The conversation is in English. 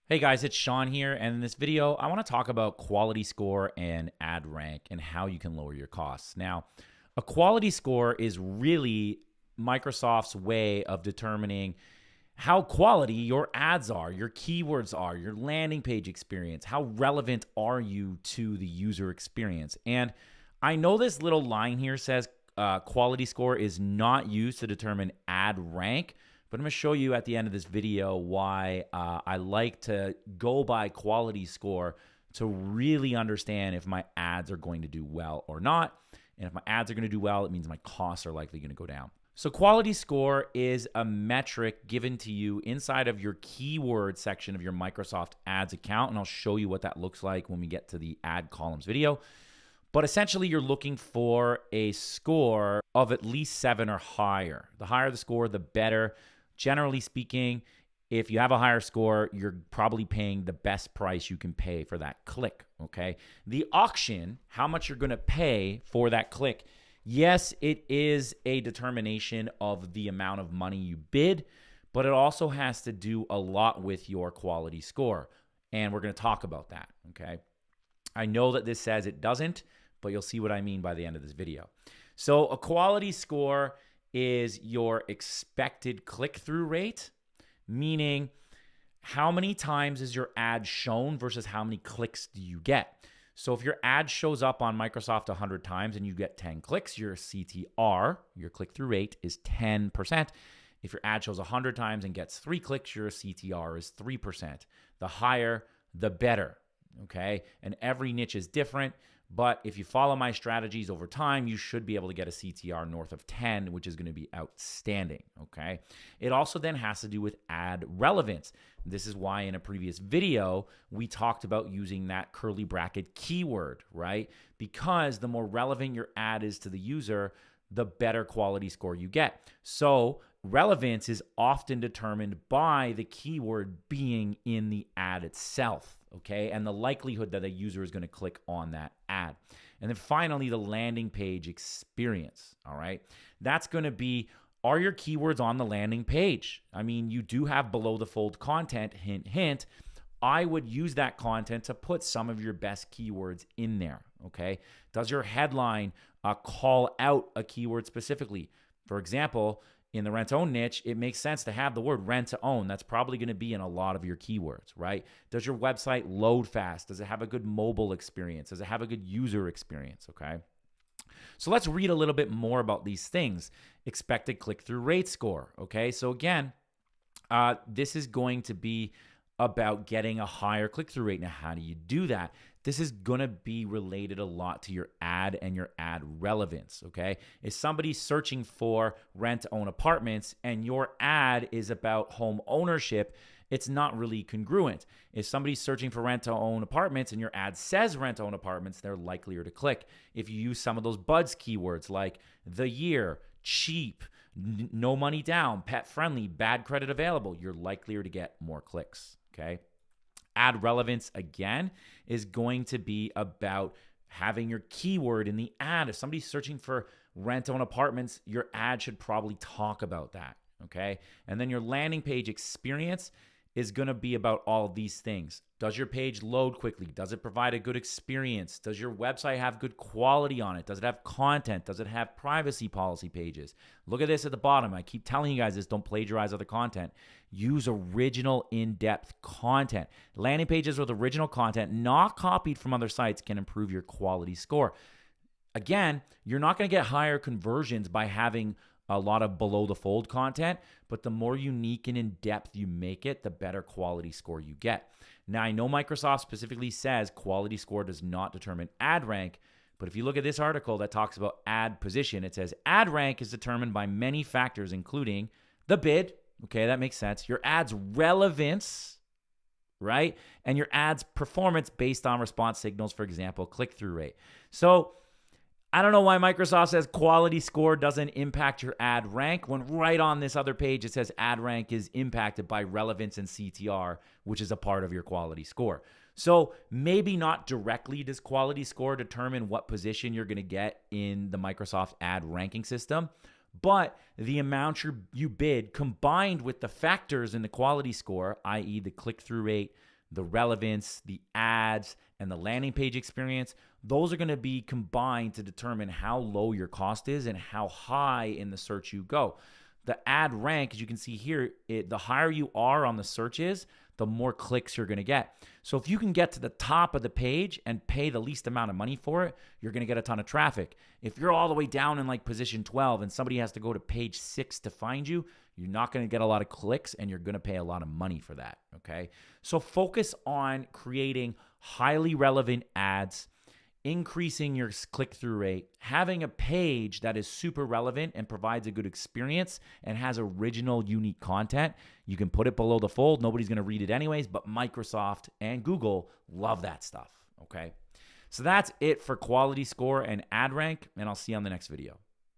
Hey guys, it's Sean here, and in this video, I want to talk about quality score and ad rank and how you can lower your costs. Now, a quality score is really Microsoft's way of determining how quality your ads are, your keywords are, your landing page experience. How relevant are you to the user experience? And I know this little line here says quality score is not used to determine ad rank, but I'm going to show you at the end of this video why I like to go by quality score to really understand if my ads are going to do well or not. And if my ads are going to do well, it means my costs are likely going to go down. So quality score is a metric given to you inside of your keyword section of your Microsoft Ads account. And I'll show you what that looks like when we get to the ad columns video. But essentially, you're looking for a score of at least 7 or higher. The higher the score, the better. Generally speaking, if you have a higher score, you're probably paying the best price you can pay for that click, okay? The auction, how much you're gonna pay for that click, yes, it is a determination of the amount of money you bid, but it also has to do a lot with your quality score. And we're gonna talk about that, okay? I know that this says it doesn't, but you'll see what I mean by the end of this video. So a quality score is your expected click-through rate, meaning how many times is your ad shown versus how many clicks do you get. So if your ad shows up on Microsoft 100 times and you get 10 clicks, your CTR, your click-through rate, is 10%. If your ad shows 100 times and gets 3 clicks, your CTR is 3%. The higher, the better, okay? And every niche is different. But if you follow my strategies over time, you should be able to get a CTR north of 10, which is going to be outstanding, okay? It also then has to do with ad relevance. This is why in a previous video, we talked about using that curly bracket keyword, right? Because the more relevant your ad is to the user, the better quality score you get. So relevance is often determined by the keyword being in the ad itself, okay? And the likelihood that a user is going to click on that ad. And then finally, the landing page experience, all right? That's going to be, are your keywords on the landing page? I mean, you do have below the fold content, hint, hint. I would use that content to put some of your best keywords in there, okay? Does your headline call out a keyword specifically? For example, in the rent-to-own niche, it makes sense to have the word rent-to-own. That's probably going to be in a lot of your keywords, right? Does your website load fast? Does it have a good mobile experience? Does it have a good user experience, okay? So let's read a little bit more about these things. Expected click-through rate score, okay? So again, this is going to be about getting a higher click-through rate. Now, how do you do that? This is going to be related a lot to your ad and your ad relevance, okay? If somebody's searching for rent-to-own apartments and your ad is about home ownership, it's not really congruent. If somebody's searching for rent-to-own apartments and your ad says rent-to-own apartments, they're likelier to click. If you use some of those buzz keywords like the year, cheap, no money down, pet friendly, bad credit available, you're likelier to get more clicks, okay? Ad relevance, again, is going to be about having your keyword in the ad. If somebody's searching for rent-own apartments, your ad should probably talk about that, okay? And then your landing page experience is going to be about all of these things. Does your page load quickly? Does it provide a good experience? Does your website have good quality on it? Does it have content? Does it have privacy policy pages? Look at this at the bottom. I keep telling you guys this. Don't plagiarize other content. Use original in-depth content. Landing pages with original content, not copied from other sites, can improve your quality score. Again, you're not going to get higher conversions by having a lot of below the fold content, but the more unique and in-depth you make it, the better quality score you get. Now, I know Microsoft specifically says quality score does not determine ad rank, but if you look at this article that talks about ad position, it says ad rank is determined by many factors, including the bid. Okay, that makes sense. Your ad's relevance, right? And your ad's performance based on response signals, for example, click-through rate. So I don't know why Microsoft says quality score doesn't impact your ad rank when right on this other page it says ad rank is impacted by relevance and CTR, which is a part of your quality score. So maybe not directly does quality score determine what position you're going to get in the Microsoft ad ranking system, but the amount you bid combined with the factors in the quality score, i.e. the click-through rate, the relevance, the ads, and the landing page experience, those are going to be combined to determine how low your cost is and how high in the search you go. The ad rank, as you can see here, the higher you are on the searches, the more clicks you're going to get. So if you can get to the top of the page and pay the least amount of money for it, you're going to get a ton of traffic. If you're all the way down in like position 12 and somebody has to go to page 6 to find you, you're not going to get a lot of clicks and you're going to pay a lot of money for that, okay? So focus on creating highly relevant ads, increasing your click-through rate, having a page that is super relevant and provides a good experience and has original, unique content. You can put it below the fold. Nobody's going to read it anyways, but Microsoft and Google love that stuff, okay? So that's it for quality score and ad rank, and I'll see you on the next video.